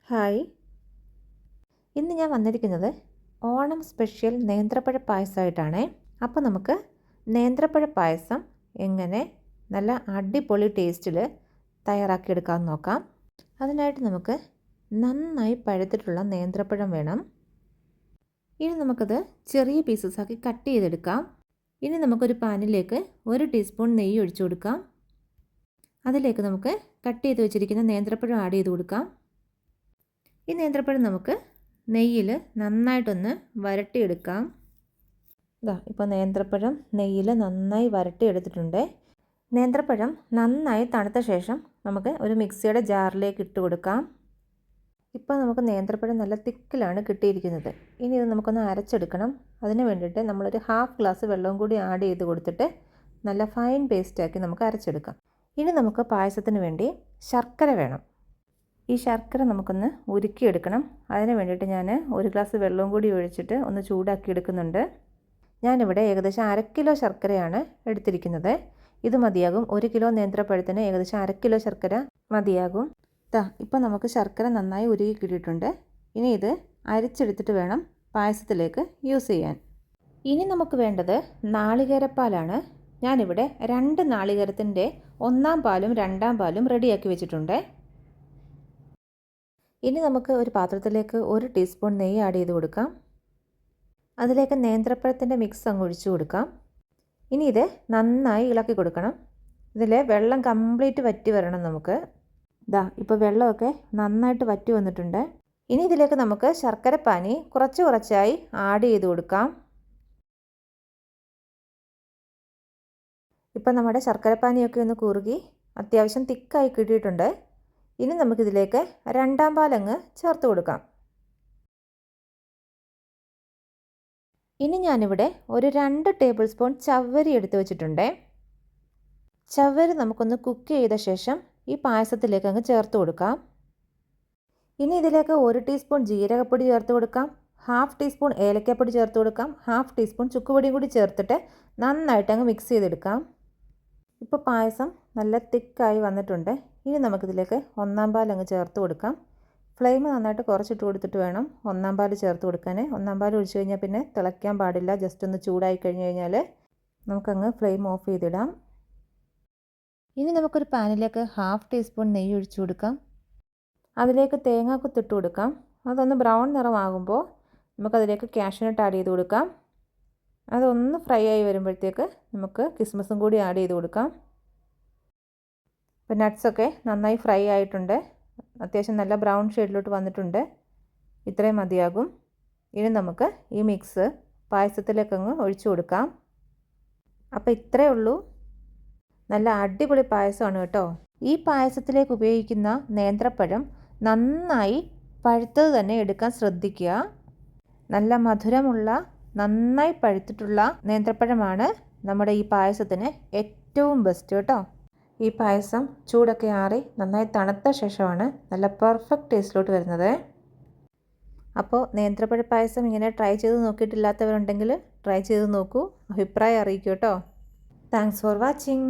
Hi, ഇന്ന് ഞാൻ വന്നിരിക്കുന്നത് ഓണം സ്പെഷ്യൽ നേന്ത്രപ്പഴ പായസമായിട്ടാണ്. അപ്പോൾ നമുക്ക് നേന്ത്രപ്പഴ പായസം എങ്ങനെ നല്ല അടിപൊളി ടേസ്റ്റിൽ തയ്യാറാക്കിയെടുക്കാമെന്ന് നോക്കാം. അതിനായിട്ട് നമുക്ക് നന്നായി പഴുത്തിട്ടുള്ള നേന്ത്രപ്പഴം വേണം. ഇനി നമുക്കത് ചെറിയ പീസസാക്കി കട്ട് ചെയ്തെടുക്കാം. ഇനി നമുക്കൊരു പാനിലേക്ക് 1 ടീസ്പൂൺ നെയ്യ് ഒഴിച്ചു കൊടുക്കാം. അതിലേക്ക് നമുക്ക് കട്ട് ചെയ്ത് വെച്ചിരിക്കുന്ന നേന്ത്രപ്പഴം ആഡ് ചെയ്ത് കൊടുക്കാം. ഈ നേന്ത്രപ്പഴം നമുക്ക് നെയ്യിൽ നന്നായിട്ടൊന്ന് വരട്ടിയെടുക്കാം. ഇപ്പോൾ നേന്ത്രപ്പഴം നെയ്യിൽ നന്നായി വരട്ടിയെടുത്തിട്ടുണ്ട്. നേന്ത്രപ്പഴം നന്നായി തണുത്ത ശേഷം നമുക്ക് ഒരു മിക്സിയുടെ ജാറിലേക്ക് ഇട്ട് കൊടുക്കാം. ഇപ്പോൾ നമുക്ക് നേന്ത്രപ്പഴം നല്ല തിക്കിലാണ് കിട്ടിയിരിക്കുന്നത്. ഇനി ഇത് നമുക്കൊന്ന് അരച്ചെടുക്കണം. അതിന് വേണ്ടിയിട്ട് നമ്മളൊരു 1/2 ഗ്ലാസ് വെള്ളവും കൂടി ആഡ് ചെയ്ത് കൊടുത്തിട്ട് നല്ല ഫൈൻ പേസ്റ്റാക്കി നമുക്ക് അരച്ചെടുക്കാം. ഇനി നമുക്ക് പായസത്തിന് വേണ്ടി ശർക്കര വേണം. ഈ ശർക്കര നമുക്കൊന്ന് ഉരുക്കിയെടുക്കണം. അതിന് വേണ്ടിയിട്ട് ഞാൻ 1 ഗ്ലാസ് വെള്ളവും കൂടി ഒഴിച്ചിട്ട് ഒന്ന് ചൂടാക്കി എടുക്കുന്നുണ്ട്. ഞാനിവിടെ ഏകദേശം 1/2 കിലോ ശർക്കരയാണ് എടുത്തിരിക്കുന്നത്. ഇത് മതിയാകും. 1 കിലോ നേന്ത്രപ്പഴത്തിന് ഏകദേശം 1/2 കിലോ ശർക്കര മതിയാകും. ഇപ്പോൾ നമുക്ക് ശർക്കര നന്നായി ഉരുകി കിട്ടിയിട്ടുണ്ട്. ഇനി ഇത് അരിച്ചെടുത്തിട്ട് വേണം പായസത്തിലേക്ക് യൂസ് ചെയ്യാൻ. ഇനി നമുക്ക് വേണ്ടത് നാളികേരപ്പാലാണ്. ഞാനിവിടെ 2 നാളികേരത്തിൻ്റെ 1-ാം പാലും 2-ാം പാലും റെഡിയാക്കി വെച്ചിട്ടുണ്ട്. ഇനി നമുക്ക് ഒരു പാത്രത്തിലേക്ക് 1 ടീസ്പൂൺ നെയ്യ് ആഡ് ചെയ്ത് കൊടുക്കാം. അതിലേക്ക് നേന്ത്രപ്പഴത്തിൻ്റെ മിക്സ് അങ്ങ് ഒഴിച്ചു കൊടുക്കാം. ഇനി ഇത് നന്നായി ഇളക്കി കൊടുക്കണം. ഇതിലെ വെള്ളം കംപ്ലീറ്റ് വറ്റി വരണം നമുക്ക്. ഇപ്പോൾ വെള്ളമൊക്കെ നന്നായിട്ട് വറ്റി വന്നിട്ടുണ്ട്. ഇനി ഇതിലേക്ക് നമുക്ക് ശർക്കരപ്പാനി കുറച്ചായി ആഡ് ചെയ്ത് കൊടുക്കാം. ഇപ്പോൾ നമ്മുടെ ശർക്കരപ്പാനിയൊക്കെ ഒന്ന് കുറുകി അത്യാവശ്യം തിക്കായി കിട്ടിയിട്ടുണ്ട്. ഇനി നമുക്കിതിലേക്ക് 2-ാം പാലങ്ങ് ചേർത്ത് കൊടുക്കാം. ഇനി ഞാനിവിടെ ഒരു 2 ടേബിൾ സ്പൂൺ ചവ്വരി എടുത്ത് വെച്ചിട്ടുണ്ട്. ചവ്വരി നമുക്കൊന്ന് കുക്ക് ചെയ്ത ശേഷം ഈ പായസത്തിലേക്ക് അങ്ങ് ചേർത്ത് കൊടുക്കാം. ഇനി ഇതിലേക്ക് 1 ടീസ്പൂൺ ജീരകപ്പൊടി ചേർത്ത് കൊടുക്കാം. 1/2 ടീസ്പൂൺ ഏലക്കപ്പൊടി ചേർത്ത് കൊടുക്കാം. 1/2 ടീസ്പൂൺ ചുക്കുപൊടിയും കൂടി ചേർത്തിട്ട് നന്നായിട്ട് അങ്ങ് മിക്സ് ചെയ്തെടുക്കാം. ഇപ്പോൾ പായസം നല്ല തിക്കായി വന്നിട്ടുണ്ട്. ഇനി നമുക്കിതിലേക്ക് 1-ാം പാൽ അങ്ങ് ചേർത്ത് കൊടുക്കാം. ഫ്ലെയിം നന്നായിട്ട് കുറച്ചിട്ട് കൊടുത്തിട്ട് വേണം 1-ാം പാൽ ചേർത്ത് കൊടുക്കാൻ. 1-ാം പാൽ ഒഴിച്ച് കഴിഞ്ഞാൽ പിന്നെ തിളയ്ക്കാൻ പാടില്ല. ജസ്റ്റ് ഒന്ന് ചൂടായി കഴിഞ്ഞ് കഴിഞ്ഞാൽ നമുക്കങ്ങ് ഫ്ലെയിം ഓഫ് ചെയ്തിടാം. ഇനി നമുക്കൊരു പാനിലേക്ക് 1/2 ടീസ്പൂൺ നെയ്യ് ഒഴിച്ചു കൊടുക്കാം. അതിലേക്ക് തേങ്ങാക്കൊത്തിട്ട് കൊടുക്കാം. അതൊന്ന് ബ്രൗൺ നിറമാകുമ്പോൾ നമുക്കതിലേക്ക് കാഷ്യൂനട്ട് ആഡ് ചെയ്ത് കൊടുക്കാം. അതൊന്ന് ഫ്രൈ ആയി വരുമ്പോഴത്തേക്ക് നമുക്ക് കിസ്മിസും കൂടി ആഡ് ചെയ്ത് കൊടുക്കാം. ഇപ്പോൾ നട്ട്സൊക്കെ നന്നായി ഫ്രൈ ആയിട്ടുണ്ട്. അത്യാവശ്യം നല്ല ബ്രൗൺ ഷെയ്ഡിലോട്ട് വന്നിട്ടുണ്ട്. ഇത്രയും മതിയാകും. ഇനി നമുക്ക് ഈ മിക്സ് പായസത്തിലേക്കങ്ങ് ഒഴിച്ചു കൊടുക്കാം. അപ്പോൾ ഇത്രയേ ഉള്ളൂ. നല്ല അടിപൊളി പായസമാണ് കേട്ടോ. ഈ പായസത്തിലേക്ക് ഉപയോഗിക്കുന്ന നേന്ത്രപ്പഴം നന്നായി പഴുത്തത് തന്നെ എടുക്കാൻ ശ്രദ്ധിക്കുക. നല്ല മധുരമുള്ള നന്നായി പഴുത്തിട്ടുള്ള നേന്ത്രപ്പഴമാണ് നമ്മുടെ ഈ പായസത്തിന് ഏറ്റവും ബെസ്റ്റ് കേട്ടോ. ഈ പായസം ചൂടൊക്കെ ആറി നന്നായി തണുത്ത ശേഷമാണ് നല്ല പെർഫെക്റ്റ് ടേസ്റ്റിലോട്ട് വരുന്നത്. അപ്പോൾ നേന്ത്രപ്പഴ പായസം ഇങ്ങനെ ട്രൈ ചെയ്ത് നോക്കിയിട്ടില്ലാത്തവരുണ്ടെങ്കിൽ ട്രൈ ചെയ്ത് നോക്കൂ. അഭിപ്രായം അറിയിക്കൂ കേട്ടോ. Thanks for watching.